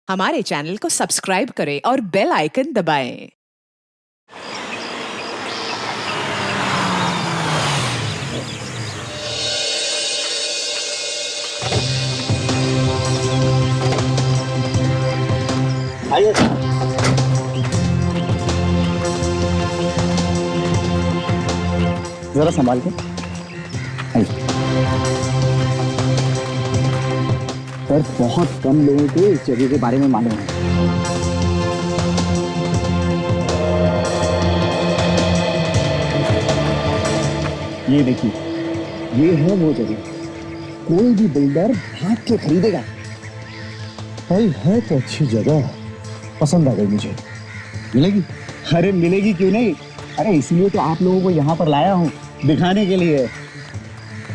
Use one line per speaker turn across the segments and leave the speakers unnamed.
हमारे चैनल को सब्सक्राइब करें और बेल आइकन दबाएं।
आइए। जरा संभाल के आइए। सर, बहुत कम लोगों को इस जगह के बारे में मालूम है। ये देखिए, ये है वो जगह। कोई भी बिल्डर भाग के खरीदेगा। भाई है तो अच्छी जगह, पसंद आ गई मुझे। मिलेगी? अरे मिलेगी क्यों नहीं। अरे इसलिए तो आप लोगों को यहाँ पर लाया हूँ, दिखाने के लिए।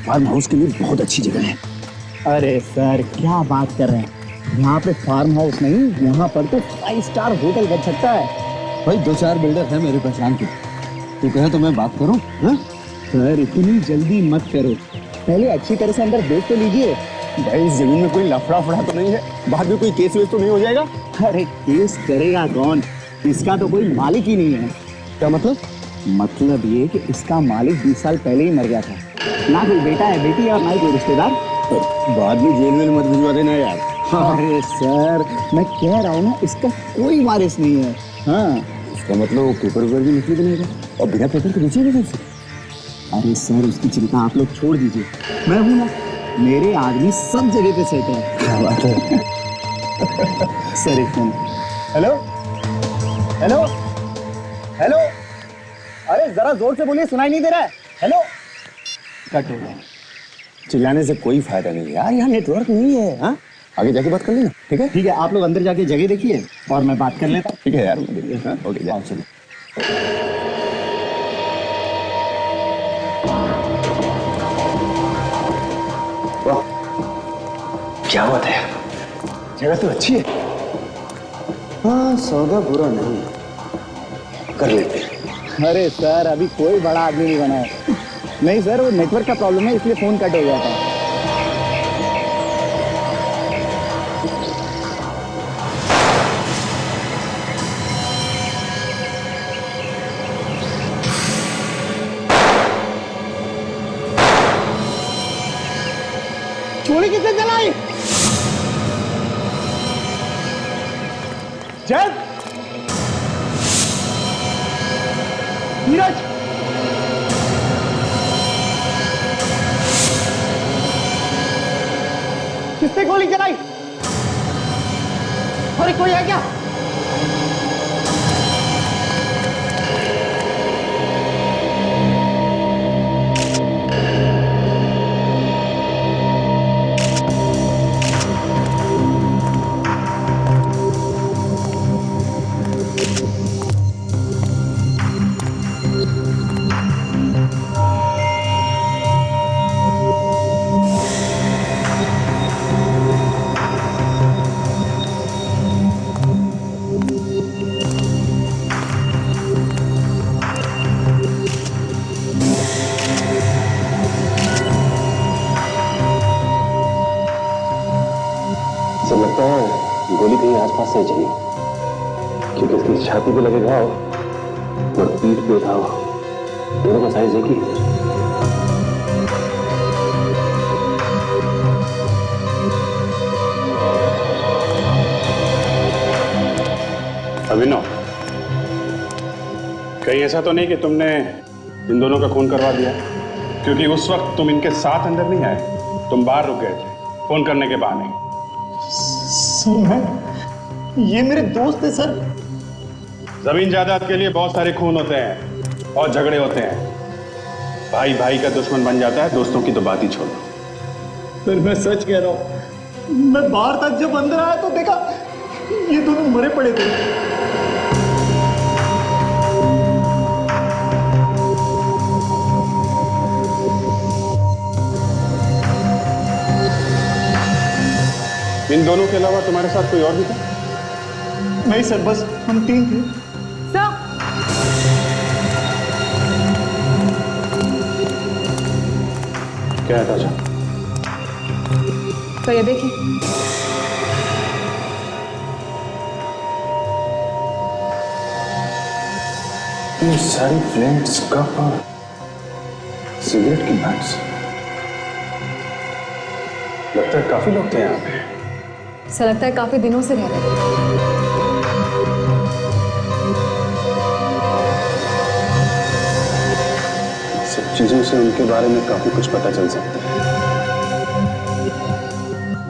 फार्म हाउस के लिए बहुत अच्छी जगह है। अरे सर, क्या बात कर रहे हैं। यहाँ पे फार्म हाउस नहीं, यहाँ पर तो 5 स्टार होटल बन सकता है।
भाई 2-4 बिल्डर है मेरे पहचान के, तू कहे तो मैं बात करूं?
सर इतनी जल्दी मत करो, पहले अच्छी तरह से अंदर देख तो लीजिए।
भाई इस जमीन में कोई लफड़ा तो नहीं है? बाद में कोई केस वेस तो नहीं हो जाएगा?
अरे केस करेगा कौन, इसका तो कोई मालिक ही नहीं है।
क्या मतलब?
मतलब ये कि इसका मालिक 20 साल पहले ही मर गया था। ना कोई बेटा है, बेटी है और ना ही कोई रिश्तेदार।
बाद में जेल में मत भिजवा देना यार।
अरे सर, मैं कह रहा हूँ ना, इसका कोई वारिस नहीं है। हाँ,
इसका मतलब वो पेपर वेपर भी निकली बनेगा और बिना पेपर के बेचेगा कैसे?
अरे सर उसकी चिंता आप लोग छोड़ दीजिए, मैं हूं ना, मेरे आदमी सब जगह पे सेट है।
क्या बात है?
सर एक फोन। हेलो हेलो हेलो, अरे जरा जोर से बोलिए, सुनाई नहीं दे रहा है। हेलो, कट हो गया।
चिल्लाने से कोई फायदा नहीं यार, यहाँ नेटवर्क नहीं है। हाँ, आगे जाके बात कर लेना। ठीक है?
ठीक है, आप लोग अंदर जाके जगह देखिए और मैं बात कर लेता हूँ।
ठीक है यार, ओके जाओ।
चलो।
क्या बात है?
जगह तो अच्छी है।
हाँ, सौदा बुरा नहीं, कर लेते।
अरे सर, अभी कोई बड़ा आदमी नहीं बना है। नहीं सर, वो नेटवर्क का प्रॉब्लम है, इसलिए फोन कट हो गया था। गोली किसने चलाई? जय नीरज, किसने गोली चलाई? अरे कोई है क्या?
लगता है गोली कहीं आसपास से चली, क्योंकि इसकी छाती पे लगे घाव और पीठ पे घाव, दोनों का साइज एक ही है।
अभिनव, कहीं ऐसा तो नहीं कि तुमने इन दोनों का खून करवा दिया? क्योंकि उस वक्त तुम इनके साथ अंदर नहीं आए, तुम बाहर रुक गए थे फोन करने के बहाने।
सर मैं, ये मेरे दोस्त है सर।
जमीन जायदाद के लिए बहुत सारे खून होते हैं और झगड़े होते हैं। भाई भाई का दुश्मन बन जाता है, दोस्तों की तो बात ही छोड़ो।
सर मैं सच कह रहा हूँ, मैं बाहर तक जब अंदर आया तो देखा ये दोनों मरे पड़े थे।
इन दोनों के अलावा तुम्हारे साथ कोई और भी था?
नहीं सर, बस हम 3 थे।
सर,
क्या है ताजा?
तो ये देखिए,
ये सारी प्लेट्स, कप और सिगरेट की बट्स, लगता है काफी लोग थे यहाँ पे।
ऐसा लगता है काफी दिनों से रह रहे हैं।
सब चीजों से उनके बारे में काफी कुछ पता चल सकता है।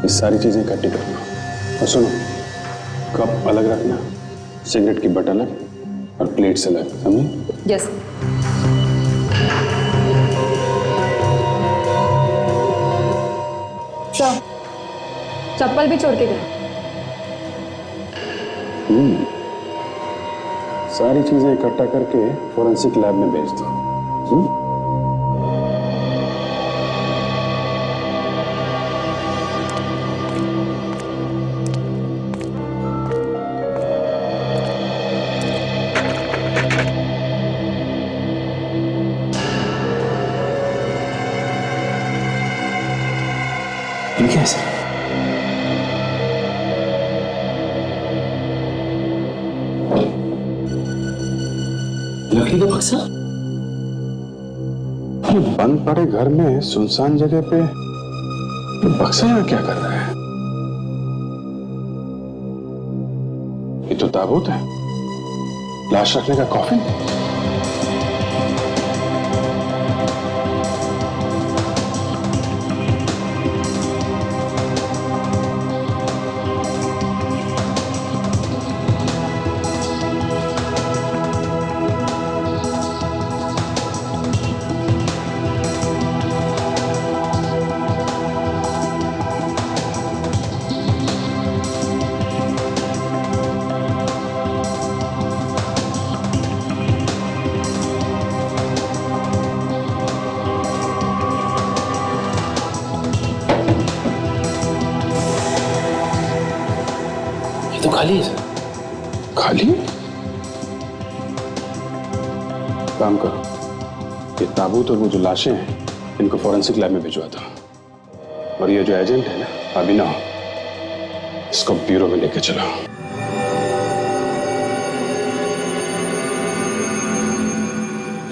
ये सारी चीजें इकट्ठी करना और सुनो, कप अलग रखना, सिगरेट की बट अलग और प्लेट्स अलग, समझे?
यस। सर, चप्पल भी छोड़ के गए।
सारी चीजें इकट्ठा करके फोरेंसिक लैब में भेज दो। ठीक है सर।
लकड़ी का बक्सा?
बंद पड़े घर में सुनसान जगह पे बक्सा यहाँ क्या कर रहा है? ये तो ताबूत है, लाश रखने का कॉफिन।
ये तो खाली है सर।
खाली? काम करो, ये ताबूत और वो जो लाशें हैं इनको फोरेंसिक लैब में भिजवा दो, और ये जो एजेंट है ना अभिनव, इसको ब्यूरो में लेके चलो।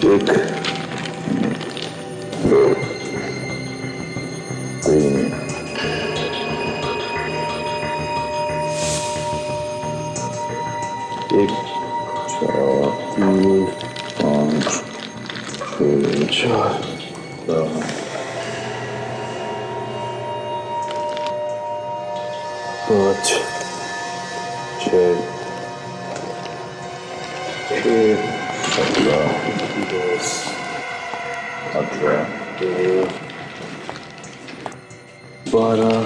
एक, दो, तीन, एक, चार, तीन, पाँच, छह, पाँच, छः, 17, 10, 18, 12,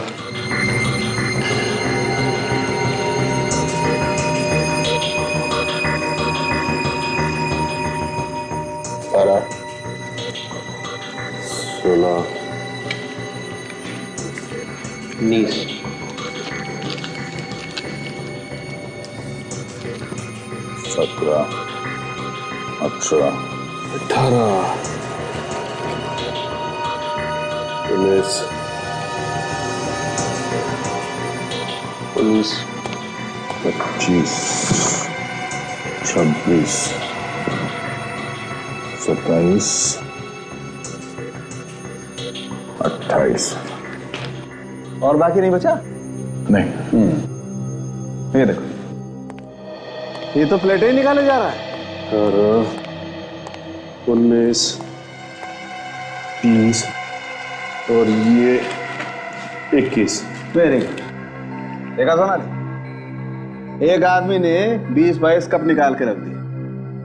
16, 19, 17, 18, 19, 20, 25, 26, 27, 28।
और बाकी नहीं बचा?
नहीं।
ये देखो, ये तो प्लेटें ही निकाले जा रहा है।
18, 19, 20 और ये 21।
Very good. देखा सोना, एक आदमी ने 20-22 कप निकाल के रख दिए,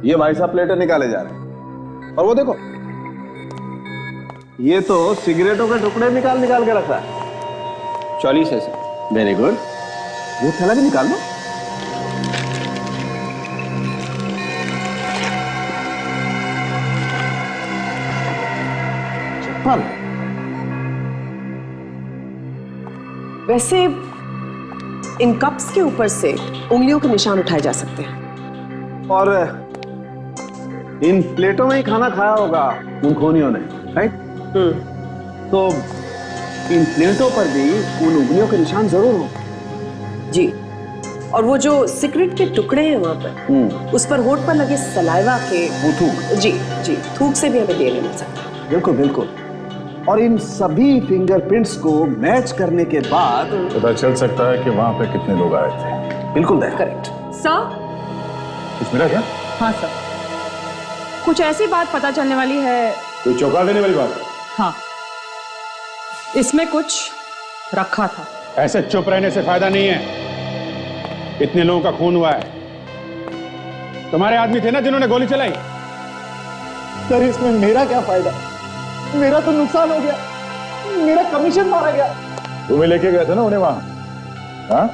ये भाई साहब प्लेटें निकाले जा रहे हैं। और वो देखो, ये तो सिगरेटों के टुकड़े निकाल के रख रहा है।
40 है सर।
Very good. वो थैला भी निकाल लो। चप्पल।
वैसे इन कप्स के ऊपर से उंगलियों के निशान उठाए जा सकते हैं।
और इन प्लेटों में ही खाना खाया होगा उन खूनियों ने, राइट? तो इन प्लेटों पर भी उन उंगलियों के निशान जरूर होंगे।
जी, और वो जो सिगरेट के टुकड़े हैं वहां पर, उस पर होठ पर लगे सलाइवा के
वो थूक।
जी जी, थूक से भी हमें डीएनए मिल सकता है।
बिल्कुल बिल्कुल। और इन सभी फिंगरप्रिंट्स को मैच करने के बाद
पता चल सकता है कि वहां पे कितने लोग आए थे।
बिल्कुल दया।
Correct
sir.
कुछ मिला क्या?
हाँ सर, कुछ ऐसी बात पता चलने वाली है।
कोई चौंका देने वाली बात?
हाँ, इसमें कुछ रखा था।
ऐसे चुप रहने से फायदा नहीं है। इतने लोगों का खून हुआ है। तुम्हारे आदमी थे ना जिन्होंने गोली चलाई?
सर इसमें मेरा क्या फायदा? मेरा तो नुकसान हो गया, मेरा कमीशन मारा गया।
तुम्हें लेके गए थे ना उन्हें वहां? हाँ?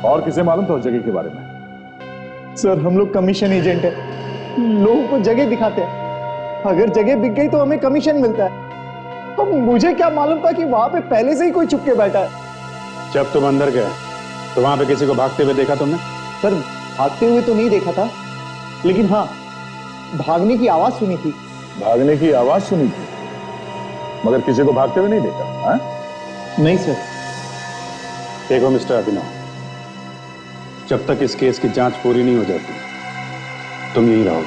और किसे मालूम था उस जगह के बारे में?
सर हम लोग कमीशन एजेंट है, लोगों को जगह दिखाते हैं। अगर जगह बिक गई तो हमें कमीशन मिलता है। तो मुझे क्या मालूम था कि वहां पे पहले से ही कोई छुप के बैठा है।
जब तुम अंदर गए तो वहां पे किसी को भागते हुए देखा तुमने?
सर भागते हुए तो नहीं देखा था, लेकिन हाँ भागने की आवाज सुनी थी।
भागने की आवाज सुनी थी, मगर किसी को भागते हुए नहीं देखा? हाँ?
नहीं सर।
देखो मिस्टर अभिनव, जब तक इस केस की जांच पूरी नहीं हो जाती तुम यहीं रहो।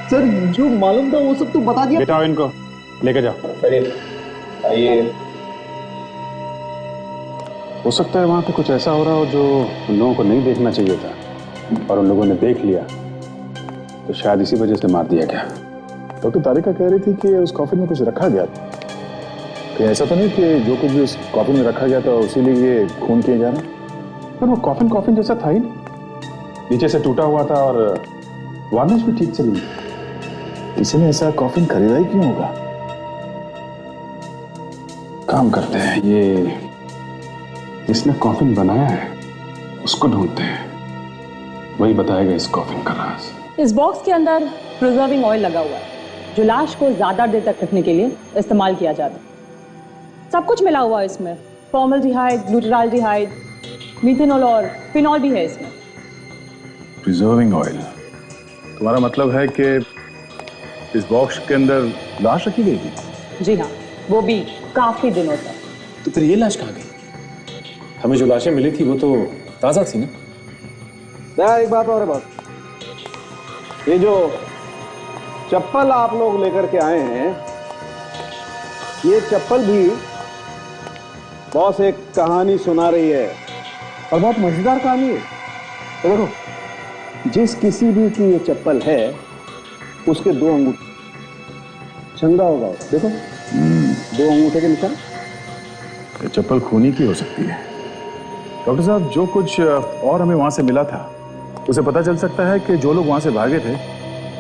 सर जो मालूम था वो सब तो बता दिया।
बिठाओ इनको, लेके जाओ।
आइए।
हो सकता है वहां पे कुछ ऐसा हो रहा हो जो उन लोगों को नहीं देखना चाहिए था, और उन लोगों ने देख लिया तो शायद इसी वजह से मार दिया गया।
डॉक्टर तारिका कह रही थी कि उस कॉफिन में कुछ रखा गया था। कहीं ऐसा तो नहीं कि जो कुछ भी उस कॉफिन में रखा गया था उसी लिए ये खून किए जा रहे हैं?
पर वो कॉफिन जैसा था ही नहीं, नीचे से टूटा हुआ था और वार्निश भी ठीक से नहीं थी।
इसने ऐसा कॉफिन खरीदा ही क्यों होगा?
काम करते हैं, ये जिसने कॉफिन बनाया है उसको ढूंढते हैं, वही बताएगा इस कॉफिन का राज।
इस बॉक्स के अंदर प्रिजर्विंग ऑयल लगा हुआ है जो लाश को ज्यादा देर तक रखने के लिए इस्तेमाल किया जाता है। सब कुछ मिला हुआ है इसमें, फॉर्मल्डिहाइड, ग्लूटाराल्डिहाइड, मीथेनॉल और फिनॉल भी है इसमें।
Preserving oil? तुम्हारा मतलब है कि इस बॉक्स के अंदर लाश रखी गई थी?
जी हाँ, वो भी काफी दिनों तक।
तो फिर ये लाश कहाँ गई? हमें जो लाशें मिली थी वो तो ताजा थी ना?
एक बात और है बस, ये जो चप्पल आप लोग लेकर के आए हैं, ये चप्पल भी बॉस एक कहानी सुना रही है, और बहुत मजेदार कहानी है। तो देखो, जिस किसी भी की ये चप्पल है उसके 2 अंगूठे, चंगा होगा देखो, 2 अंगूठे के निशान।
ये चप्पल खूनी की हो सकती है। डॉक्टर साहब, जो कुछ और हमें वहां से मिला था उसे पता चल सकता है कि जो लोग वहां से भागे थे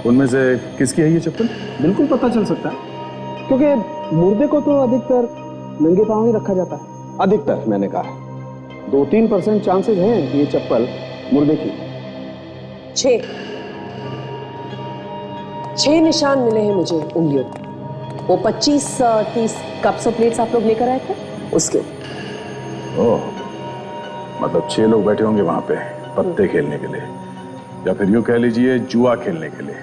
उनमें से किसकी है ये चप्पल?
बिल्कुल पता चल सकता है, क्योंकि मुर्दे को तो अधिकतर नंगे पांव ही रखा जाता है। अधिकतर मैंने कहा, 2-3% चांसेस हैं कि ये चप्पल मुर्दे की।
6 निशान मिले हैं मुझे उंगलियों पे। वो 25-30 कप्स और प्लेट्स आप लोग लेकर आए थे उसके।
ओह, मतलब 6 लोग बैठे होंगे वहां पे पत्ते खेलने के लिए, या फिर यूं कह लीजिए जुआ खेलने के लिए,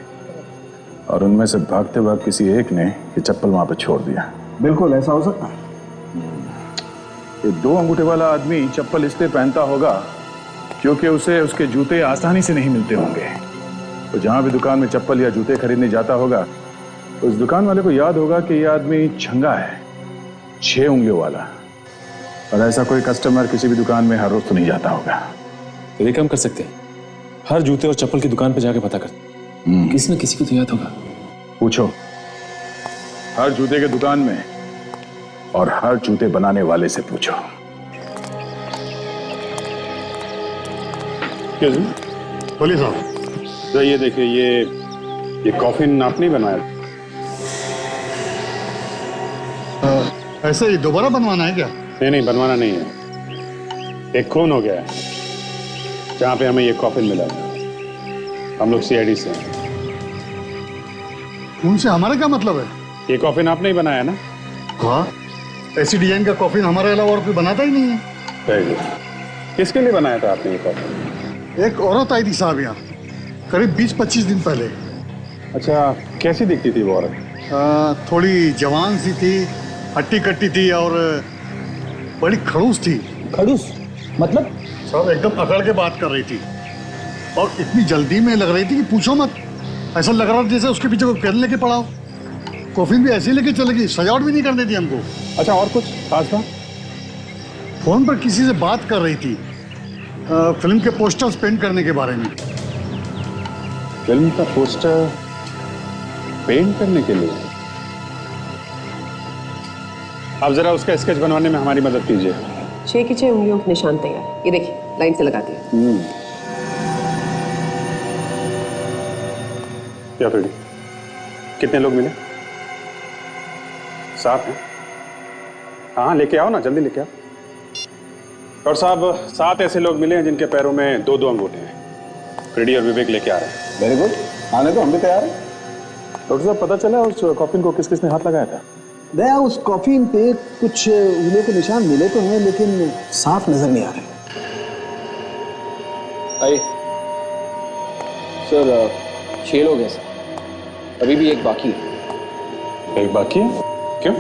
और उनमें से भागते वक्त किसी एक ने ये चप्पल वहां पे छोड़ दिया।
बिल्कुल ऐसा हो सकता है।
ये 2 अंगूठे वाला आदमी चप्पल इसलिए पहनता होगा क्योंकि उसे उसके जूते आसानी से नहीं मिलते होंगे। तो जहां भी दुकान में चप्पल या जूते खरीदने जाता होगा, उस दुकान वाले को याद होगा कि यह आदमी छंगा है, 6 उंगलियों वाला, और ऐसा कोई कस्टमर किसी भी दुकान में हर रोज तो नहीं जाता होगा।
तो ये काम कर सकते हैं, हर जूते और चप्पल की दुकान पे जाके पता करते, किसी न किसी को तो याद होगा।
पूछो, हर जूते के दुकान में और हर जूते बनाने वाले से पूछो।
बोलिए साहब। तो ये देखिए, ये कॉफिन आपने ही बनाया?
ऐसे ही दोबारा बनवाना है क्या?
नहीं, बनवाना नहीं है। एक खून हो गया है जहां पे हमें ये कॉफिन मिला था। हम लोग सीआईडी से हैं।
उनसे हमारा क्या मतलब है?
ये कॉफिन आपने ही बनाया ना?
हाँ, ऐसी डिजाइन का कॉफिन हमारे अलावा और कोई बनाता ही नहीं है।
Very good. किसके लिए बनाया था आपने ये कॉफिन?
एक औरत आई थी साहब यहाँ, करीब 20-25 दिन पहले।
अच्छा, कैसी दिखती थी वो औरत?
थोड़ी जवान सी थी, हट्टी कट्टी थी और बड़ी खड़ूस थी।
खड़ूस?
मतलब?
सब एकदम अकड़ के बात कर रही थी और इतनी जल्दी में लग रही थी कि पूछो मत। ऐसा लग रहा था जैसे उसके पीछे कोई पेन लेके पड़ा हो। कॉफिन भी ऐसे लेके चलेगी, सजावट भी नहीं करने दी हमको।
अच्छा, और कुछ खास बात?
फोन पर किसी से बात कर रही थी फिल्म के पोस्टर्स पेंट करने के बारे में।
फिल्म का पोस्टर पेंट करने के लिए? आप जरा उसका स्केच बनवाने में हमारी मदद कीजिए।
6 की 6 उंगलियों के निशान तैयार। ये देखिए, लाइन से लगाती है।
क्या फ्रेडी, कितने लोग मिले? 7 हैं। हाँ, लेके आओ ना, जल्दी लेके आओ। डॉक्टर साहब, 7 ऐसे लोग मिले हैं जिनके पैरों में 2-2 अंगूठे हैं। फ्रेडी और विवेक लेके आ रहे हैं।
वेरी गुड, आने तो हम भी तैयार हैं। डॉक्टर साहब, पता चला उस कॉफिन को किस किसने हाथ लगाया था?
दया, उस कॉफिन पे कुछ उंगलियों के निशान मिले तो हैं, लेकिन साफ नजर नहीं आ रहे।
आइए सर, 6 लोग हैं सर, अभी भी एक बाकी है।
एक बाकी है? क्यों?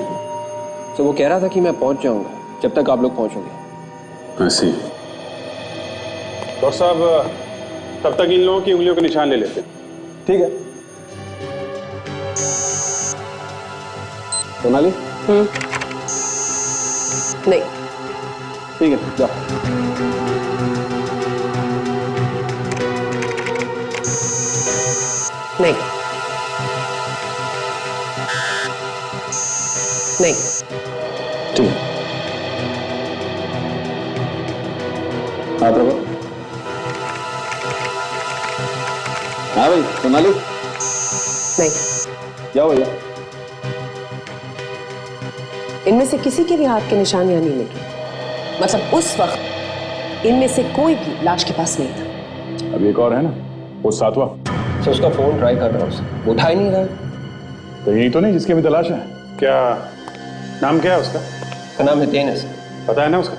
तो वो कह रहा था कि मैं पहुंच जाऊंगा जब तक आप लोग पहुंचोगे।
ऐसी। डॉक्टर साहब, तब तक इन लोगों की उंगलियों के निशान ले लेते।
ठीक है। सोनाली?
नहीं।
ठीक है, जाओ।
नहीं। नहीं।
ठीक है। हाँ प्रभु। हाँ भाई, सोनाली?
नहीं।
जाओ भैया।
इनमें से किसी के भी हाथ के निशान यहाँ नहीं लगे। मतलब उस वक्त इनमें से कोई भी लाश के पास नहीं था।
अभी एक और है ना, वो 7वां।
सर उसका फोन ट्राई कर रहा हूँ सर, उठा ही नहीं रहा।
तो यही तो नहीं जिसकी भी तलाश है?
क्या नाम क्या है उसका?
उसका नाम हितेन है सर।
पता है ना उसका?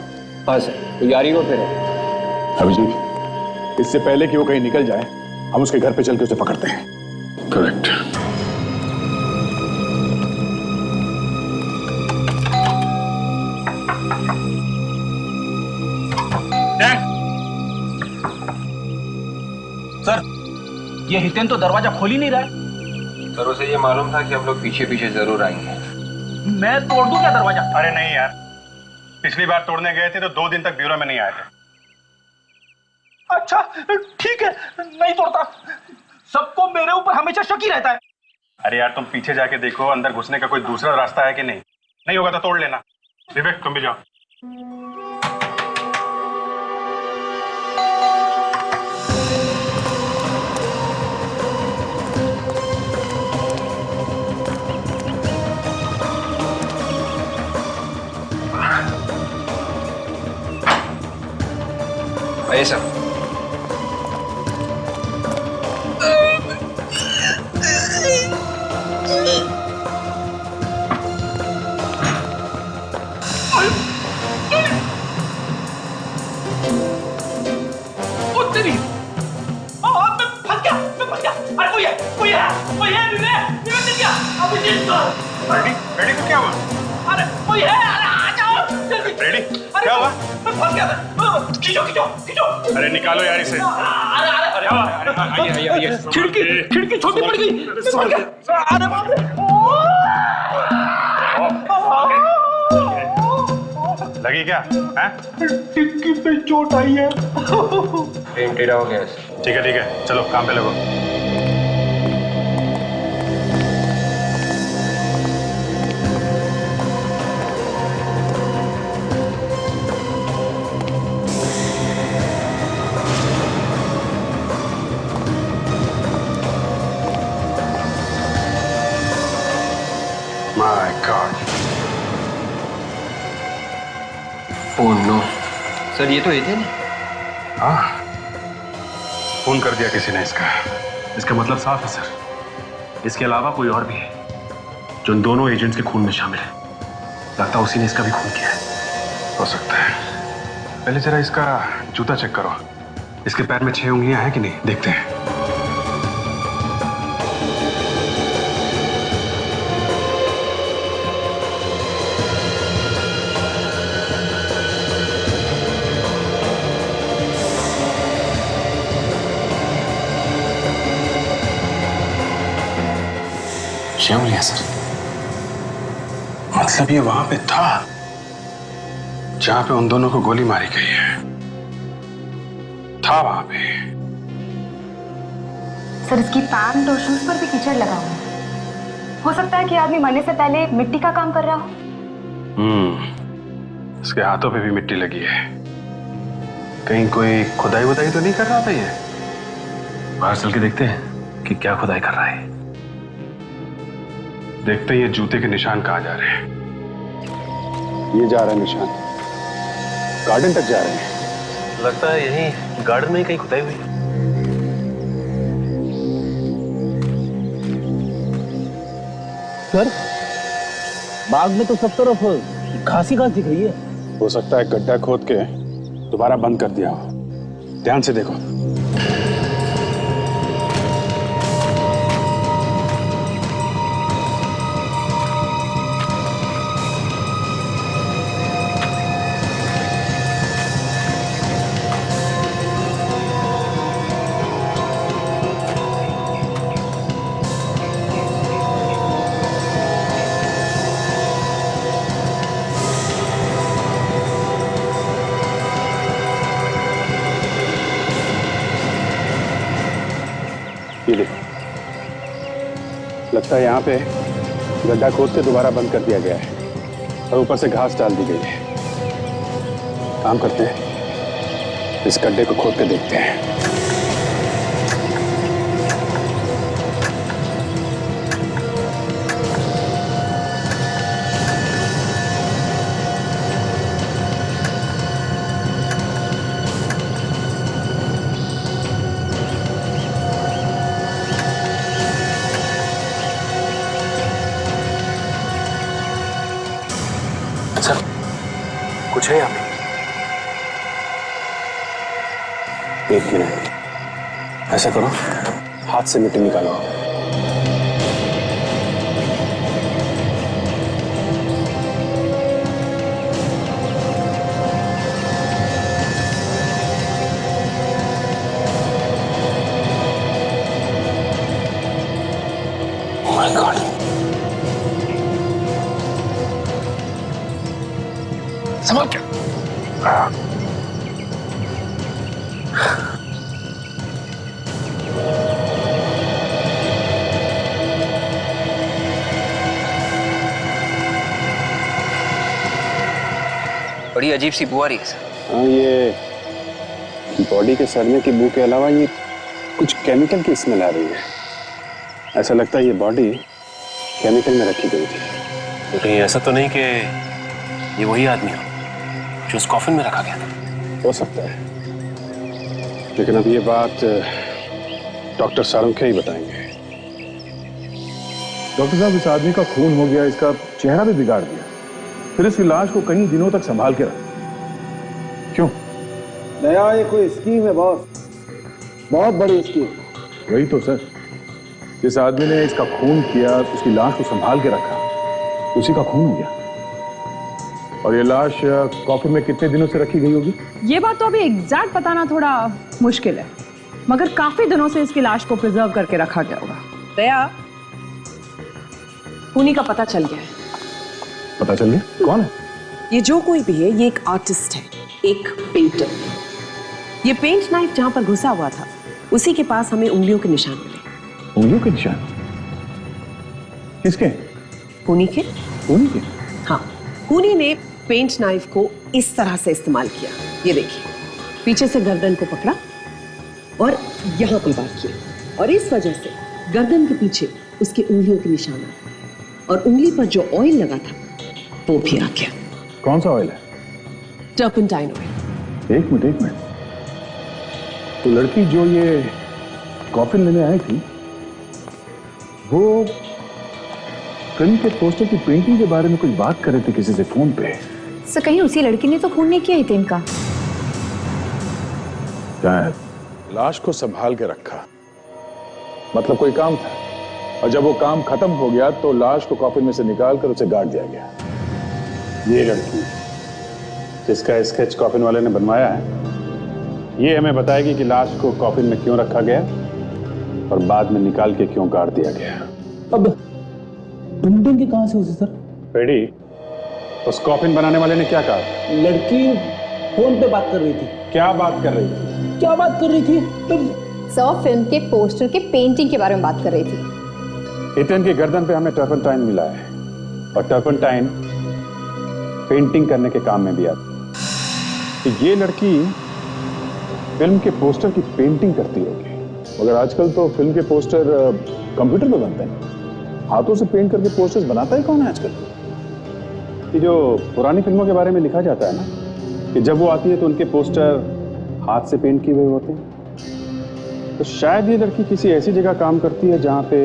हाँ सर, वो यारी रोड पे है।
अभिजीत, इससे पहले कि वो कहीं निकल जाए, हम उसके घर पे चल के उसे पकड़ते हैं।
करेक्ट।
सर, ये हितेन तो दरवाजा खोल ही नहीं रहा है।
सर उसे ये मालूम था कि हम लोग पीछे पीछे जरूर आएंगे।
मैं तोड़ दूं क्या दरवाजा?
अरे नहीं यार, पिछली बार तोड़ने गए थे तो 2 दिन तक ब्यूरो में नहीं आए थे।
अच्छा ठीक है, नहीं तोड़ता। सबको मेरे ऊपर हमेशा शक ही रहता है।
अरे यार, तुम पीछे जाके देखो, अंदर घुसने का कोई दूसरा रास्ता है कि नहीं। नहीं होगा तो तोड़ लेना। विवेक, तुम भी जाओ।
आइए सर।
रेडी को क्या हुआ?
अरे कोई है, अरे आ जाओ जल्दी।
रेडी, क्या हुआ?
मैं फंस गया था। खींचो खींचो खींचो।
अरे निकालो यार इसे।
अरे अरे अरे
आइए।
खिड़की छोटी पड़ गई। अरे बाप रे।
लगी क्या?
टिक्की पे चोट आई है।
ट्रेन टेढ़ा हो गया।
ठीक है, चलो काम पे लगो। My God.
Oh no. Sir ये तो हितेन।
हाँ, फोन कर दिया किसी ने इसका मतलब साफ है सर। इसके अलावा कोई और भी है जो इन दोनों एजेंट्स के खून में शामिल है। लगता है उसी ने इसका भी खून किया है। हो सकता है। पहले जरा इसका जूता चेक करो। इसके पैर में 6 उंगलियां हैं कि नहीं, देखते हैं। 6 उंगलियां सर। मतलब ये वहां पे था जहां पे उन दोनों को गोली मारी गई है, था वहां पे।
सर इसकी पैंट और शूज पर भी कीचड़ लगा हुआ है। हो सकता है कि आदमी मरने से पहले मिट्टी का काम कर रहा हो।
इसके हाथों पे भी मिट्टी लगी है। कहीं कोई खुदाई वुदाई तो नहीं कर रहा था ये? बाहर चल के देखते हैं कि क्या खुदाई कर रहा है। देखते हैं ये जूते के निशान कहाँ जा रहे हैं। ये जा रहे हैं निशान, गार्डन तक जा रहे हैं।
लगता है यही गार्डन में ही कहीं खुदाई हुई।
सर बाग में तो सब तरफ घास ही घास दिख रही है।
हो सकता है गड्ढा खोद के दोबारा बंद कर दिया हो। ध्यान से देखो। ये देखो, लगता है यहाँ पे गड्ढा खोद के दोबारा बंद कर दिया गया है और ऊपर से घास डाल दी गई है। काम करते हैं, इस गड्ढे को खोद के देखते हैं।
अच्छा, कुछ है यहाँ पे?
एक मिनट, ऐसा करो, हाथ से मिट्टी निकालो।
Oh my God! संभाल क्या?
बड़ी अजीब सी बू आ रही है सर।
हाँ, ये बॉडी के सड़ने की बू के अलावा ये कुछ केमिकल की स्मेल आ रही है। ऐसा लगता है ये बॉडी केमिकल में रखी गई थी।
तो कहीं ऐसा तो नहीं कि ये वही आदमी हो जो उस कॉफिन में रखा गया था?
हो सकता है, लेकिन अब ये बात डॉक्टर सारंग ही बताएंगे।
डॉक्टर साहब, इस आदमी का खून हो गया, इसका चेहरा भी बिगाड़ दिया, फिर इसकी लाश को कई दिनों तक संभाल के रखा। क्यों?
नया ये कोई स्कीम है बॉस, बहुत बड़ी स्कीम।
वही तो सर, जिस आदमी ने इसका खून किया, उसकी लाश को संभाल के रखा, उसी का खून हो गया। और ये लाश कॉफिन में कितने दिनों से रखी गई होगी?
ये बात तो अभी एग्जैक्ट बताना थोड़ा मुश्किल है, मगर काफी दिनों से इसकी लाश को प्रिजर्व करके रखा गया होगा।
दया, खूनी का पता चल गया है।
पता चल गया? कौन है?
ये जो कोई भी है, ये एक आर्टिस्ट है, एक पेंटर। ये पेंट नाइफ जहां पर घुसा हुआ था, उसी के पास हमें उंगलियों के निशान मिले।
उंगलियों के निशान? किसके?
खूनी के।
खूनी के?
हाँ, खूनी ने पेंट नाइफ को इस तरह से इस्तेमाल किया। ये देखिए, पीछे से गर्दन को पकड़ा और यहां पर वार किया, और इस वजह से गर्दन के पीछे उसकी उंगलियों के निशान आ गए, और उंगली पर जो ऑयल लगा था वो भी आ गया।
कौन सा ऑयल है?
Turpentine oil.
एक मिनट, तो लड़की जो ये कॉफिन लेने आई थी, वो कहीं के पोस्टर की पेंटिंग के बारे में कुछ बात कर रहे थे किसी से फोन पे।
सर कहीं उसी लड़की ने तो खून नहीं किया ही इनका?
शायद। लाश को संभाल के रखा, मतलब कोई काम था, और जब वो काम खत्म हो गया तो लाश को कॉफिन में से निकालकर उसे गाड़ दिया गया।
ये लड़की जिसका स्केच कॉफिन वाले ने बनवाया है, ये हमें बताएगी कि लाश को कॉफिन में क्यों रखा गया और बाद में निकाल के क्यों गाड़ दिया गया।
अब
ढूंढेंगे कि कहां से उसे सर?
रेडी? उस कॉफिन बनाने वाले ने क्या कहा?
लड़की फोन पे बात कर रही थी।
क्या बात कर रही थी?
क्या बात कर रही थी?
सर फिल्म के पोस्टर के पेंटिंग के बारे में बात कर रही थी।
इतन की गर्दन पे हमें टर्पनटाइन मिला है और टर्पनटाइन पेंटिंग करने के काम में भी आता है। तो ये लड़की फिल्म के पोस्टर की पेंटिंग करती होगी।
मगर आजकल तो फिल्म के पोस्टर कंप्यूटर पे बनते हैं, हाथों से पेंट करके पोस्टर्स बनाता है कौन है आजकल?
कि जो पुरानी फिल्मों के बारे में लिखा जाता है ना कि जब वो आती है तो उनके पोस्टर हाथ से पेंट किए हुए होते हैं, तो शायद ये लड़की किसी ऐसी जगह काम करती है जहां पे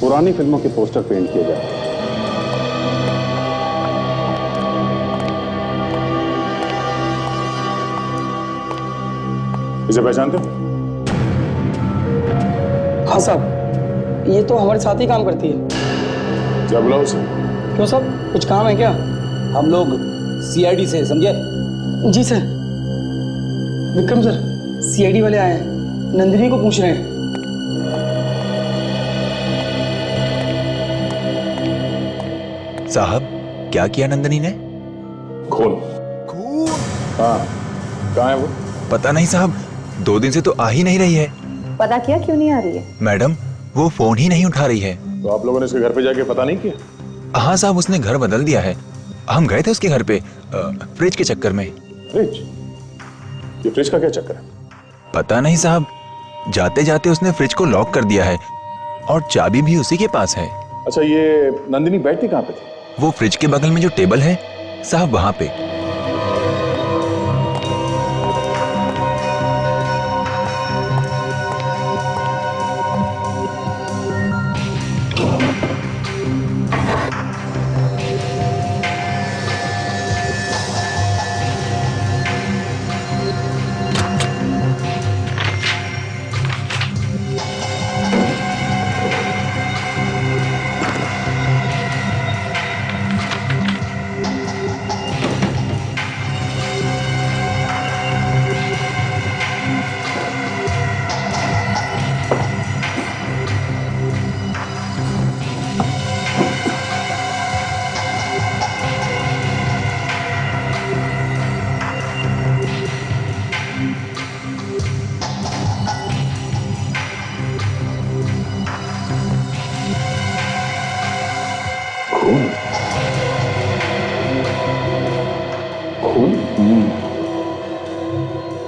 पुरानी फिल्मों के पोस्टर पेंट किए जाते हैं।
इसे पहचानते हो?
हाँ साहब, ये तो हमारे साथ ही काम करती है।
क्या बुलाओ उसे?
क्यों साहब, कुछ काम है क्या?
हम लोग सीआईडी से, समझे?
जी सर। विक्रम सर, सीआईडी वाले आए हैं, नंदिनी को पूछ रहे हैं।
साहब, क्या किया नंदिनी ने?
खून।
खून?
हाँ, कहाँ है वो?
पता नहीं साहब, 2 दिन से तो आ ही नहीं रही है।
पता किया क्यों नहीं आ रही है?
मैडम, वो फोन ही नहीं उठा रही है।
तो आप लोगों ने उसके घर पे जाके पता नहीं किया?
हाँ साहब, उसने घर बदल दिया है। हम गए थे उसके घर पे फ्रिज के चक्कर में।
फ्रिज? ये फ्रिज का क्या चक्कर है?
पता नहीं साहब, जाते जाते उसने फ्रिज को लॉक कर दिया है और चाबी भी उसी के पास है।
अच्छा, ये नंदिनी बैठती कहाँ पे थी?
वो फ्रिज के बगल में जो टेबल है साहब, वहां पे।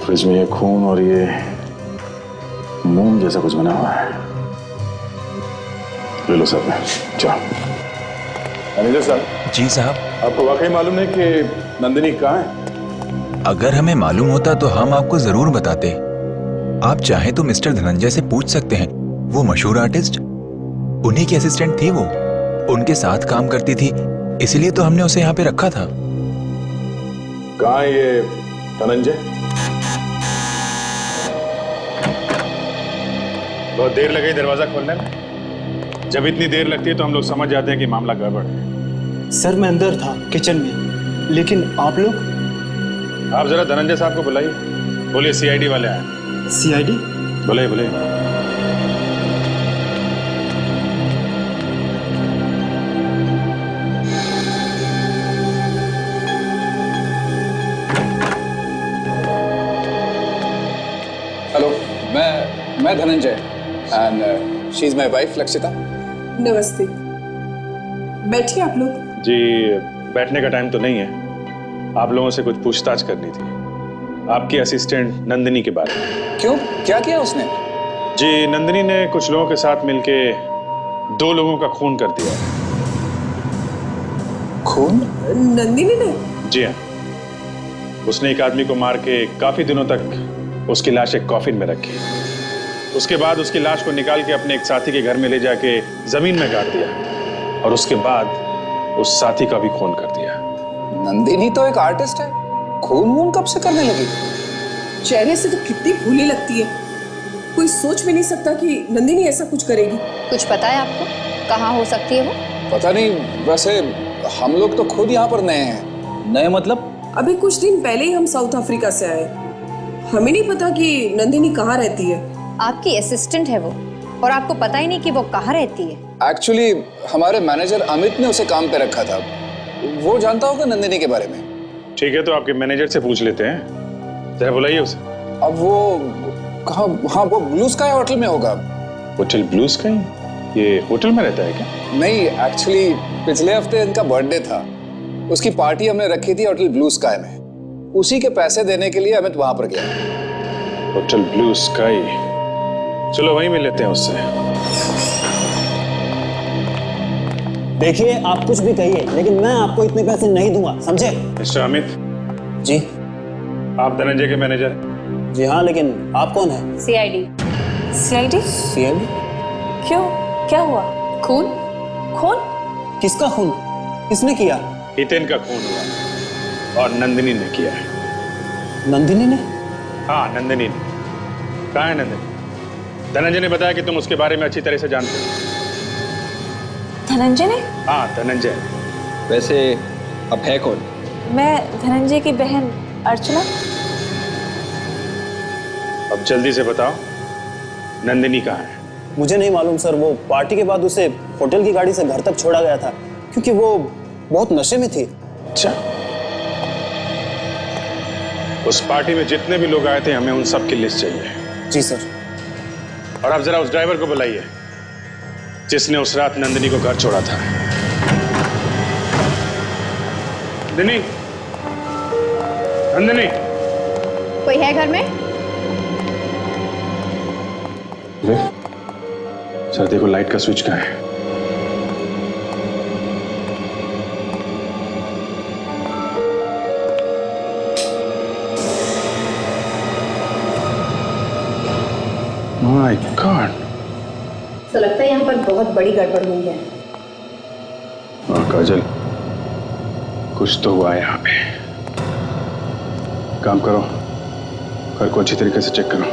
फ्रिज में ये खून और ये मोम जैसा कुछ बना हुआ है। ले लो सर, जाओ। मैनेजर साहब।
जी साहब।
आपको वाकई मालूम है कि नंदिनी कहाँ है?
अगर हमें मालूम होता तो हम आपको जरूर बताते। आप चाहें तो मिस्टर धनंजय से पूछ सकते हैं, वो मशहूर आर्टिस्ट, उन्हीं की असिस्टेंट थी वो, उनके साथ काम करती थी, इसलिए तो हमने उसे यहाँ पे रखा था।
कहाँ है ये धनंजय?
बहुत देर लगी दरवाजा खोलने में। जब इतनी देर लगती है तो हम लोग समझ जाते हैं कि मामला गड़बड़ है।
सर मैं अंदर था किचन में, लेकिन आप लोग?
आप जरा धनंजय साहब को बुलाइए। बोलिए सीआईडी वाले आए।
सीआईडी?
बुलाइए बुलाइए।
हेलो, मैं Dhananjay and she is my wife Lakshita.
नमस्ते, बैठिए आप लोग।
जी, बैठने का टाइम तो नहीं है, आप लोगों से कुछ पूछताछ करनी थी आपकी असिस्टेंट नंदिनी के बारे में।
क्यों, क्या किया उसने?
जी, नंदिनी ने कुछ लोगों के साथ मिलके 2 लोगों का खून कर दिया।
खून?
नंदिनी ने?
जी हाँ, उसने एक आदमी को मार के काफी दिनों तक उसकी लाश एक कॉफिन में रखी। उसके बाद उसकी लाश को निकाल के अपने एक साथी के घर में ले जाके जमीन में गाड़ दिया और उसके बाद उस साथी का भी खून कर दिया।
नंदिनी तो एक आर्टिस्ट है, खून वून कब से करने लगी?
चेहरे से तो कितनी भोली लगती है, कोई सोच भी नहीं सकता कि नंदिनी ऐसा कुछ करेगी।
कुछ पता है आपको कहाँ हो सकती है वो?
पता नहीं, वैसे हम लोग तो खुद यहाँ पर नए हैं।
नए मतलब?
अभी कुछ दिन पहले ही हम साउथ अफ्रीका से आए, हमें नहीं पता कि नंदिनी कहाँ रहती है।
आपकी असिस्टेंट है वो, और आपको पता ही नहीं कि वो कहाँ रहती है।
एक्चुअली हमारे मैनेजर अमित ने उसे काम पे रखा था, वो जानता होगा नंदिनी के बारे में।
ठीक है, तो आपके मैनेजर से पूछ लेते हैं, जरा बुलाइए उसे।
अब वो कहाँ? हाँ, वो ब्लू स्काई होटल में होगा।
Hotel blue sky? ये होटल में रहता है क्या?
नहीं, एक्चुअली पिछले हफ्ते इनका बर्थडे था, उसकी पार्टी हमने रखी थी होटल ब्लू स्काई में, उसी के पैसे देने के लिए अमित वहां पर गया।
होटल ब्लू स्काई, चलो वहीं मिल लेते हैं उससे।
देखिए, आप कुछ भी कहिए, लेकिन मैं आपको इतने पैसे नहीं दूंगा, समझे?
मिस्टर अमित
जी।
आप धनंजय के मैनेजर?
जी हाँ, लेकिन आप कौन है?
CID।
CID?
CID?
क्यों, क्या हुआ?
खून?
खून?
किसका खून? किसने किया?
हितेन का खून हुआ और नंदिनी ने किया है।
नंदिनी ने?
हाँ, नंदिनी ने। कहाँ है नंदिनी? धनंजय ने बताया कि तुम उसके बारे में अच्छी तरह से जानते हो।
धनंजय ने?
हाँ, धनंजय।
वैसे अब है कौन?
मैं धनंजय की बहन अर्चना।
अब जल्दी से बताओ, नंदिनी कहाँ है?
मुझे नहीं मालूम सर, वो पार्टी के बाद उसे होटल की गाड़ी से घर तक छोड़ा गया था, क्योंकि वो बहुत नशे में थी।
अच्छा, उस पार्टी में जितने भी लोग आए थे, हमें उन सब की लिस्ट चाहिए।
जी सर।
और आप जरा उस ड्राइवर को बुलाइए जिसने उस रात नंदिनी को घर छोड़ा था। नंदिनी, नंदिनी,
कोई है घर में?
सर देखो, लाइट का स्विच कहाँ है? माय गॉड,
तो लगता है यहाँ पर बहुत बड़ी गड़बड़ हुई है।
काजल, कुछ तो हुआ है यहाँ पे। काम करो, घर को अच्छी तरीके से चेक करो।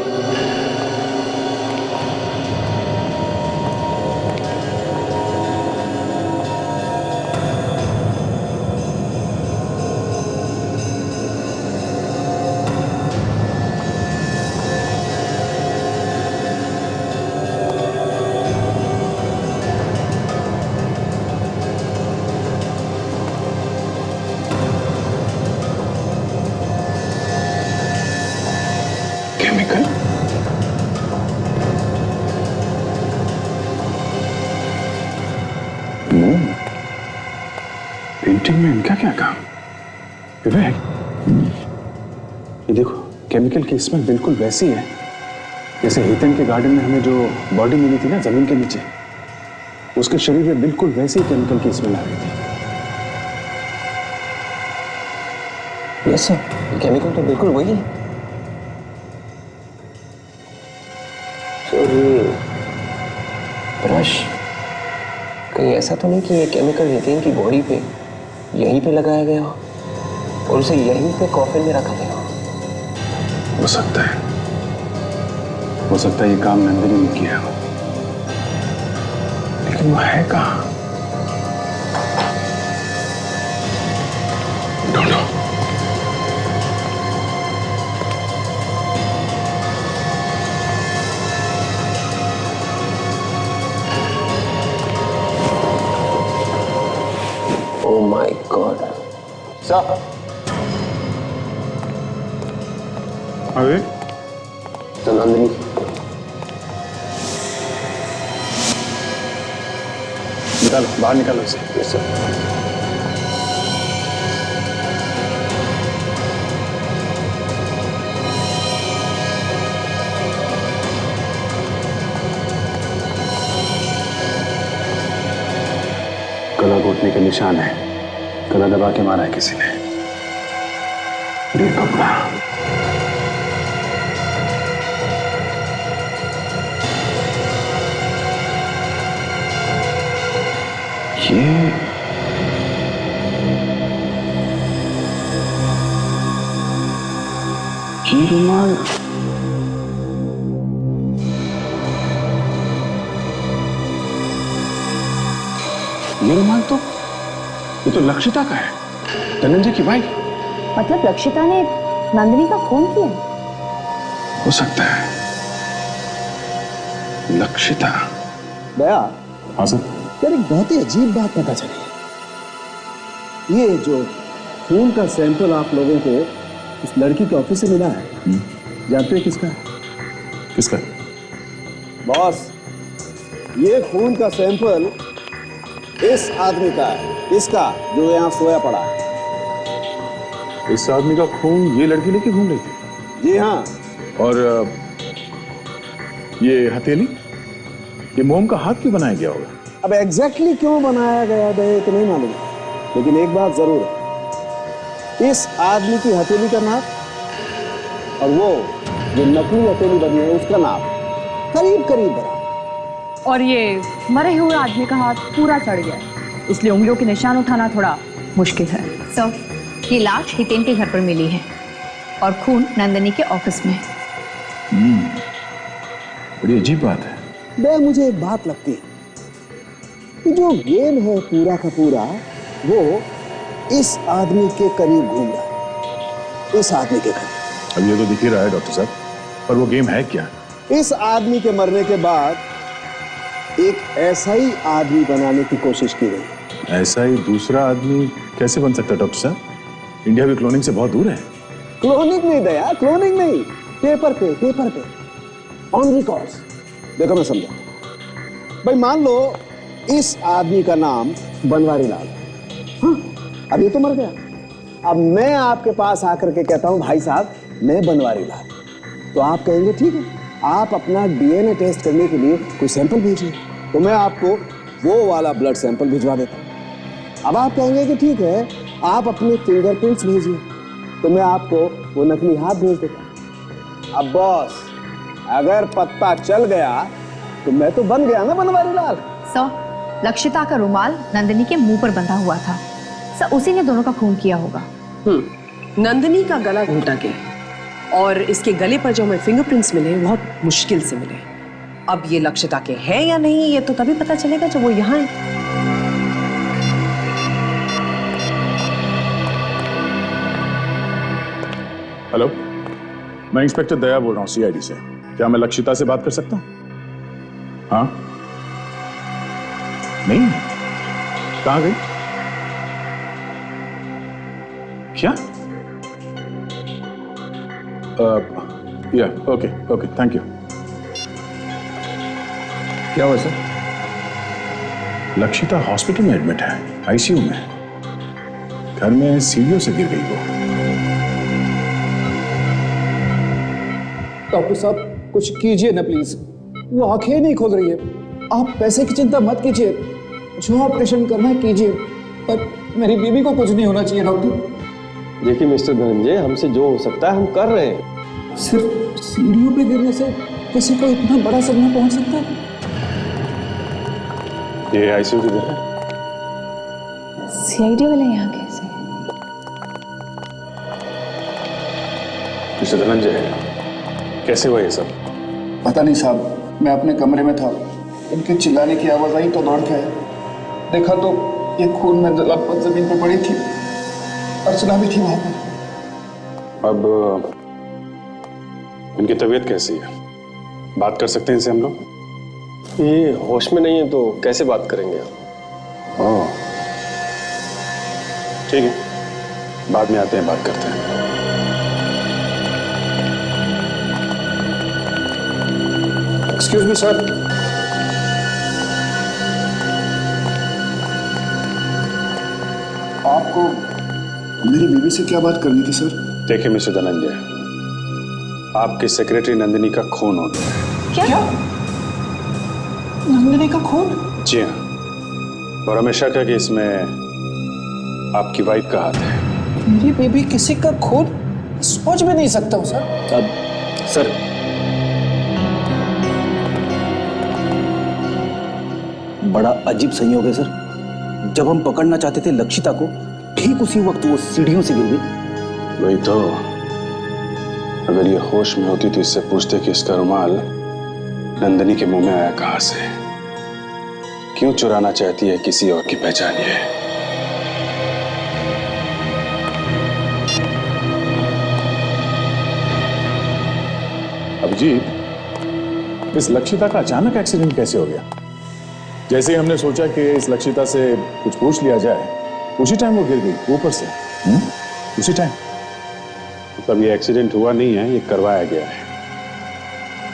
केमिकल? पेंटिंग में इनका क्या काम? विवेक, ये देखो, केमिकल की स्मेल बिल्कुल वैसी है जैसे हितेन के गार्डन में हमें जो बॉडी मिली थी ना जमीन के नीचे, उसके शरीर में बिल्कुल वैसी ही केमिकल की स्मेल आ रही थी।
यस सर, केमिकल तो बिल्कुल वही है। ब्रश, कहीं ऐसा तो नहीं कि ये केमिकल हितेन की बॉडी पे यहीं पे लगाया गया हो और उसे यहीं पे कॉफिन में रखा गया हो?
हो सकता है, हो सकता है ये काम नंदिनी ने किया हो, लेकिन वो है कहाँ? ढूंढो।
Oh my God. सर,
अरे
तो नंदिनी,
निकालो, बाहर निकालो इसे।
Yes sir.
गला घोटने के निशान है, गला दबा के मारा है किसी ने। ये कपड़ा, ये रुमाल, ये रुमाल तो, ये तो लक्षिता का है, धनंजय की वाइफ।
मतलब लक्षिता ने नंदिनी का खून किया?
हो सकता है, लक्षिता?
दया।
हाँ सर।
यार एक बहुत ही अजीब बात पता चली। ये जो खून का सैंपल आप लोगों को इस लड़की के ऑफिस से मिला है, जानते हैं किसका है?
किसका?
बॉस, ये खून का सैंपल इस आदमी का है, इसका जो यहाँ सोया पड़ा है।
इस आदमी का खून ये लड़की लेके घूम रही थी?
जी हाँ।
और ये हथेली, ये मोम का हाथ क्यों बनाया गया होगा?
अब एग्जैक्टली क्यों बनाया गया है तो नहीं मालूम, लेकिन एक बात जरूर है, इस आदमी की हथेली का नाप और वो जो नकली हथेली बनी है उसका नाप करीब करीब बराबर।
और ये मरे हुए आदमी का हाथ पूरा सड़ गया, इसलिए उंगलियों के निशान उठाना थोड़ा मुश्किल है।
सर, ये लाश हितेन के घर पर मिली है और खून नंदिनी के ऑफिस में।
बड़ी अजीब बात है।
बे, मुझे एक बात लगती है कि जो गेम है पूरा का पूरा वो इस आदमी के करीब घूम रहा है, इस आदमी के करीब।
अब ये तो दिख ही रहा है डॉक्टर साहब, पर वो गेम है क्या?
इस आदमी के मरने के बाद एक ऐसा ही आदमी बनाने की कोशिश की गई।
ऐसा ही दूसरा आदमी कैसे बन सकता है डॉक्टर साहब? इंडिया भी क्लोनिंग से बहुत दूर है।
क्लोनिंग नहीं दया, क्लोनिंग नहीं, पेपर पे ऑन रिकॉर्ड्स। देखो मैं समझा भाई, मान लो इस आदमी का नाम बनवारी लाल, हाँ, अब ये तो मर गया। अब मैं आपके पास आकर के कहता हूं भाई साहब मैं बनवारी लाल, तो आप कहेंगे ठीक है, आप अपना डीएनए टेस्ट करने के लिए कोई सैंपल भेजिए, तो मैं आपको वो वाला ब्लड सैंपल भिजवा देता हूं। अब आप कहेंगे कि ठीक है, आप अपने फिंगरप्रिंट्स भेजिए, तो मैं आपको वो नकली हाथ भेज देता हूं। अब बॉस, अगर पत्ता चल गया तो मैं तो बन गया ना बनवारी लाल।
सर, लक्षिता का रुमाल नंदिनी के मुंह पर बंधा हुआ था, सर उसी ने दोनों का खून किया होगा।
नंदिनी का गला घोटा गया और इसके गले पर जो हमें फिंगरप्रिंट्स मिले बहुत मुश्किल से मिले। अब ये लक्षिता के हैं या नहीं ये तो तभी पता चलेगा जब वो यहाँ है।
हेलो, मैं इंस्पेक्टर दया बोल रहा हूँ सीआईडी से। क्या मैं लक्षिता से बात कर सकता हूँ? हाँ? नहीं? कहाँ गई? क्या? या ओके, थैंक यू।
क्या हुआ सर?
लक्षिता हॉस्पिटल में एडमिट है, आईसीयू में। घर में सीढ़ियों से गिर गई वो।
डॉक्टर साहब कुछ कीजिए ना प्लीज, वो आंखें नहीं खोल रही है। आप पैसे की चिंता मत कीजिए, जो ऑपरेशन करना है कीजिए, पर मेरी बीवी को कुछ नहीं होना चाहिए डॉक्टर।
देखिए मिस्टर धनंजय, हमसे जो हो सकता है हम कर रहे हैं।
सिर्फ सीढ़ियों पे गिरने से किसी को इतना बड़ा सदमा पहुंच सकता है?
ये आईसीयू की जगह है।
सीआईडी वाले यहाँ कैसे?
मिस्टर धनंजय, कैसे हुआ ये सब?
पता नहीं साहब, मैं अपने कमरे में था, इनके चिल्लाने की आवाज आई तो दौड़ के आया, देखा तो ये खून में लथपथ जमीन पर पड़ी थी, अर्चना भी थी वहां पर।
अब इनकी तबीयत कैसी है? बात कर सकते हैं इनसे हम लोग?
ये होश में नहीं है तो कैसे बात करेंगे?
ओह, ठीक है, बाद में आते हैं, बात करते हैं।
Excuse me sir. आपको मेरी बीवी से क्या बात करनी थी सर?
देखिए मिस्टर धनंजय, आपकी सेक्रेटरी नंदिनी का खून हो गया है।
क्या?
नंदिनी का खून?
जी हाँ, और हमें शक है कि इसमें आपकी वाइफ का हाथ है।
मेरी बेबी किसी का खून सोच भी नहीं सकता हूँ सर।
अब सर,
बड़ा अजीब संयोग है सर, जब हम पकड़ना चाहते थे लक्षिता को, ठीक उसी वक्त वो सीढ़ियों से गिर गई।
वही तो, अगर ये होश में होती तो इससे पूछते कि इसका रुमाल नंदिनी के मुंह में आया कहां से, क्यों चुराना चाहती है किसी और की पहचान ये।
अभिजीत, इस लक्षिता का अचानक एक्सीडेंट कैसे हो गया? जैसे ही हमने सोचा कि इस लक्षिता से कुछ पूछ लिया जाए, उसी टाइम वो गिर गई ऊपर से। उसी टाइम?
मतलब ये एक्सीडेंट हुआ नहीं है, ये करवाया गया है।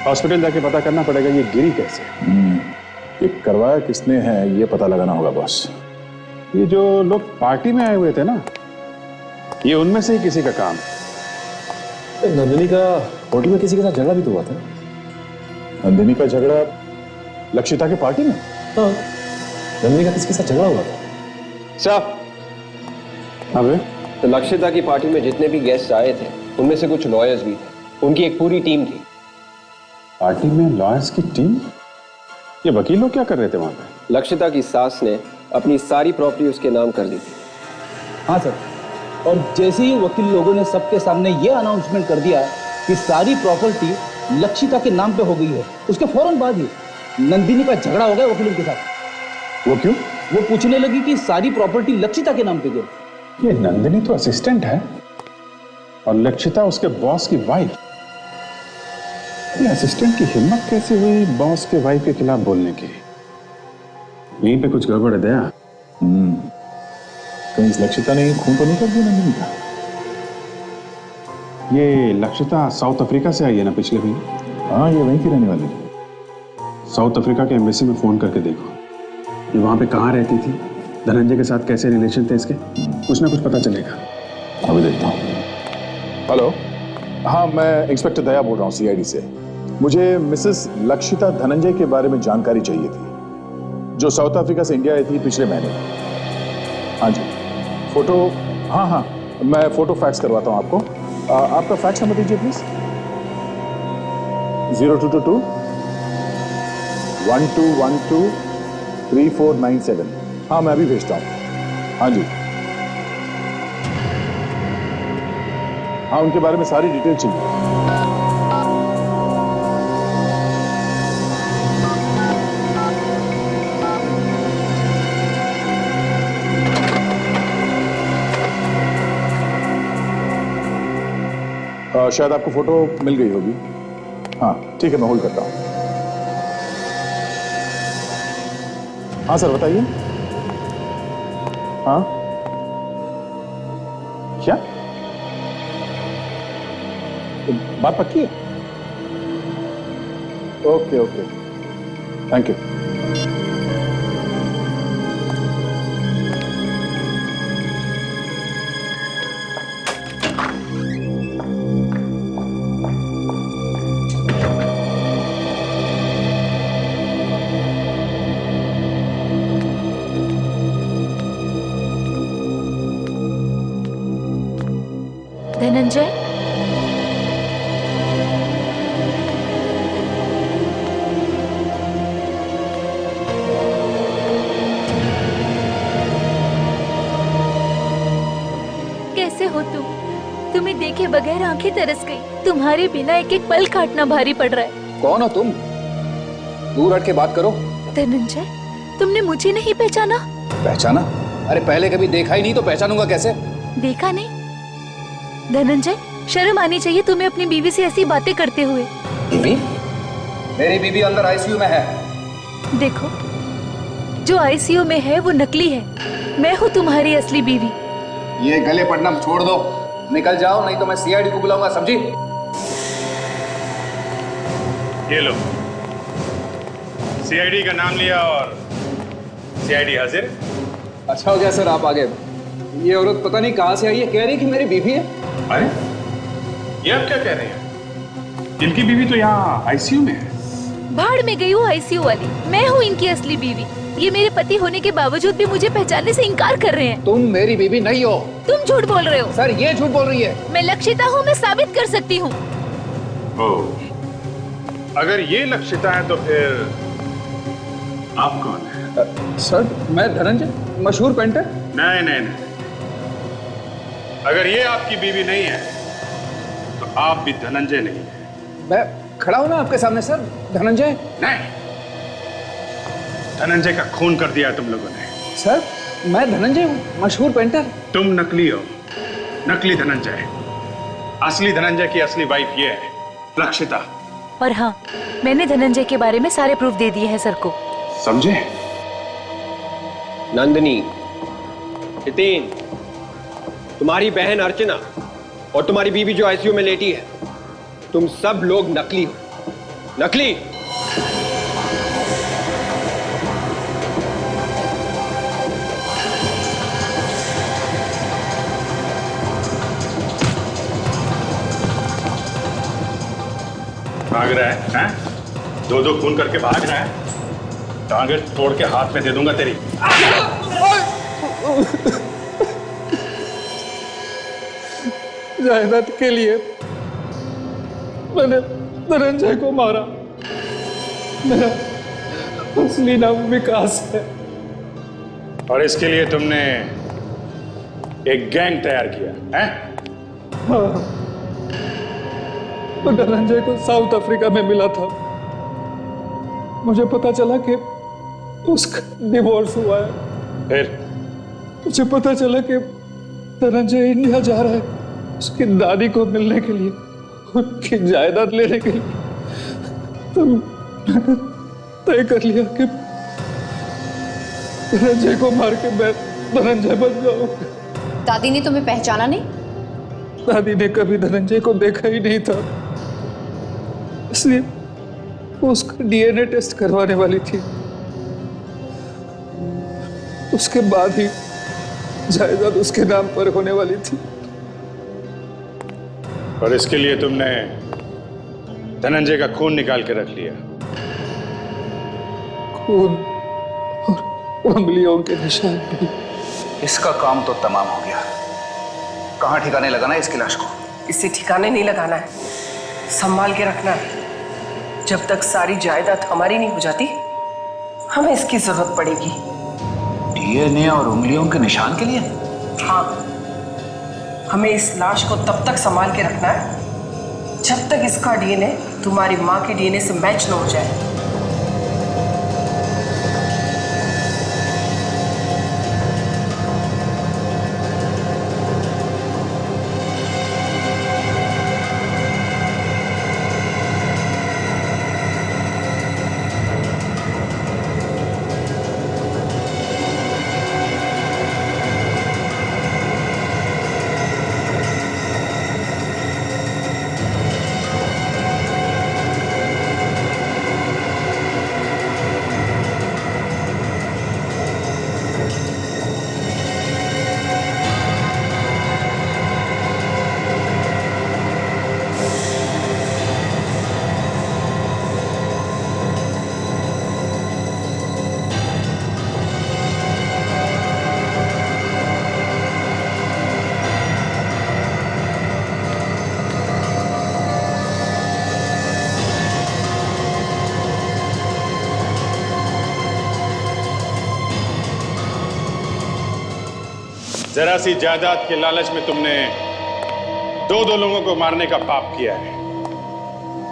हॉस्पिटल जाके पता करना पड़ेगा ये गिरी कैसे।
ये करवाया किसने है ये पता लगाना होगा बॉस।
ये जो लोग पार्टी में आए हुए थे ना, ये उनमें से ही किसी का काम है।
नंदिनी का होटल में किसी के साथ झगड़ा भी तो हुआ था।
नंदिनी का झगड़ा लक्षिता के पार्टी में?
हाँ, नंदिनी का किसके साथ झगड़ा हुआ था?
साहब, अबे तो लक्षिता की पार्टी में जितने भी गेस्ट आए थे उनमें से कुछ लॉयर्स भी थे। उनकी एक पूरी टीम थी।
पार्टी में लॉयर्स की टीम? ये वकील लोग क्या कर रहे थे वहां पे?
लक्षिता की सास ने अपनी सारी प्रॉपर्टी उसके नाम कर दी थी।
हाँ सर, और जैसे ही वकील लोगों ने सबके सामने ये अनाउंसमेंट कर दिया कि सारी प्रॉपर्टी लक्षिता के नाम पे हो गई है, उसके फौरन बाद ही नंदिनी का झगड़ा हो गया वकीलों के साथ।
वो क्यों?
वो पूछने लगी कि सारी प्रॉपर्टी लक्षिता के नाम पे क्यों?
ये नंदिनी तो असिस्टेंट है और लक्षिता उसके बॉस की वाइफ। ये असिस्टेंट की हिम्मत कैसे हुई बॉस के वाइफ के खिलाफ बोलने की? यहीं पे कुछ गड़बड़ है दया।
कहीं इस लक्षिता ने खून तो नहीं कर दिया नंदिनी का?
ये लक्षिता साउथ अफ्रीका से आई है ना पिछले महीने?
हाँ, ये वहीं की रहने वाली है।
साउथ अफ्रीका के एम्बेसी में फोन करके देखो, ये वहां पे कहाँ रहती थी, धनंजय के साथ कैसे रिलेशन थे इसके, कुछ ना कुछ पता चलेगा।
अभी देखता हूँ। हेलो, हाँ मैं इंस्पेक्टर दया बोल रहा हूँ सीआईडी से। मुझे मिसेस लक्षिता धनंजय के बारे में जानकारी चाहिए थी, जो साउथ अफ्रीका से इंडिया आई थी पिछले महीने। हाँ जी, फोटो, हाँ मैं फोटो फैक्स करवाता हूँ आपको। आपका फैक्स नंबर दीजिए प्लीज। 0222 1212 3497। हाँ मैं अभी भेजता हूँ। हाँ जी, हाँ उनके बारे में सारी डिटेल चाहिए। शायद आपको फोटो मिल गई होगी। हाँ ठीक है, मैं होल्ड करता हूं। हाँ सर बताइए। हाँ क्या बात पक्की है? Okay okay, thank you.
Dhananjay, कैसे हो तुम? तुम्हें देखे बगैर आंखें तरस गई। तुम्हारे बिना एक एक पल काटना भारी पड़ रहा है।
कौन हो तुम? दूर हट के बात करो।
धनंजय, तुमने मुझे नहीं पहचाना?
पहचाना? अरे पहले कभी देखा ही नहीं तो पहचानूंगा कैसे?
देखा नहीं? धनंजय, शर्म आनी चाहिए तुम्हें अपनी बीवी से ऐसी बातें करते हुए।
बीवी? मेरी बीवी अंदर आईसीयू में है।
देखो, जो आईसीयू में है वो नकली है। मैं हूँ तुम्हारी असली बीवी।
ये गले पड़ना छोड़ दो, निकल जाओ नहीं तो मैं सीआईडी को बुलाऊंगा, समझी?
ये लो, सीआईडी का नाम लिया और सीआईडी हाजिर।
अच्छा हो गया सर आप आ गए। ये औरत पता नहीं कहां से आई है, कह रही कि मेरी बीवी है।
अरे ये आप क्या कह रहे हैं? इनकी बीवी तो यहाँ आईसीयू में है।
भाड़ में गई हूँ आईसीयू वाली। मैं हूँ इनकी असली बीवी। ये मेरे पति होने के बावजूद भी मुझे पहचानने से इनकार कर रहे हैं।
तुम मेरी बीवी नहीं हो।
तुम झूठ बोल रहे हो।
सर ये झूठ बोल रही है।
मैं लक्षिता हूँ, मैं साबित कर सकती हूँ।
अगर ये लक्षिता है तो फिर आप कौन है?
सर मैं धनंजय, मशहूर पेंटर।
नहीं नहीं नहीं, अगर ये आपकी बीवी नहीं है तो आप भी धनंजय नहीं है।
मैं खड़ा हूं ना आपके सामने सर, धनंजय।
नहीं, धनंजय का खून कर दिया तुम लोगों ने।
सर मैं धनंजय हूँ, मशहूर पेंटर।
तुम नकली हो, नकली धनंजय। असली धनंजय की असली वाइफ ये है, लक्षिता।
और हाँ, मैंने धनंजय के बारे में सारे प्रूफ दे दिए हैं सर को।
समझे?
नंदिनी, हितेन, तुम्हारी बहन अर्चना और तुम्हारी बीवी जो आईसीयू में लेटी है, तुम सब लोग नकली हो। नकली।
भाग रहा है, हैं? दो दो खून करके भाग रहा है। टांगे तोड़ के हाथ में दे दूंगा तेरी।
जायदाद के लिए मैंने धनंजय को मारा। मेरा असली नाम विकास है।
और इसके लिए तुमने एक गैंग तैयार किया है?
हाँ, तो धनंजय को साउथ अफ्रीका में मिला था। मुझे पता चला कि उसका डिवोर्स हुआ है।
फिर
मुझे पता चला कि धनंजय इंडिया जा रहा है उसकी दादी को मिलने के लिए, उनकी जायदाद लेने के लिए। तो मैंने तय कर लिया कि धनंजय को मार के मैं धनंजय बन जाऊंगा।
दादी ने तुम्हें पहचाना नहीं?
दादी ने कभी धनंजय को देखा ही नहीं था, इसलिए वो उसका डीएनए टेस्ट करवाने वाली थी। उसके बाद ही जायदाद उसके नाम पर होने वाली थी।
और इसके लिए तुमने धनंजय का खून निकाल के रख लिया।
खून और उंगलियों के निशान भी।
इसका काम तो तमाम हो गया। कहाँ ठिकाने लगाना है इसकी लाश को?
इसे ठिकाने नहीं लगाना है, संभाल के रखना है। जब तक सारी जायदाद हमारी नहीं हो जाती, हमें इसकी जरूरत पड़ेगी।
डीएनए और उंगलियों के निशान के लिए?
हाँ, हमें इस लाश को तब तक संभाल के रखना है जब तक इसका डीएनए तुम्हारी माँ के डीएनए से मैच न हो जाए।
जरा सी जायदाद के लालच में तुमने दो लोगों को मारने का पाप किया है,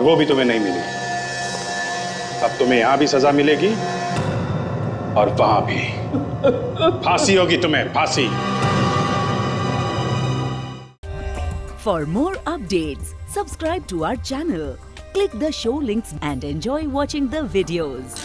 वो भी तुम्हें नहीं मिली। अब तुम्हें यहां भी सजा मिलेगी और वहां भी। फांसी होगी तुम्हें, फांसी।
For more updates, subscribe to our channel, click the show links and enjoy watching the videos.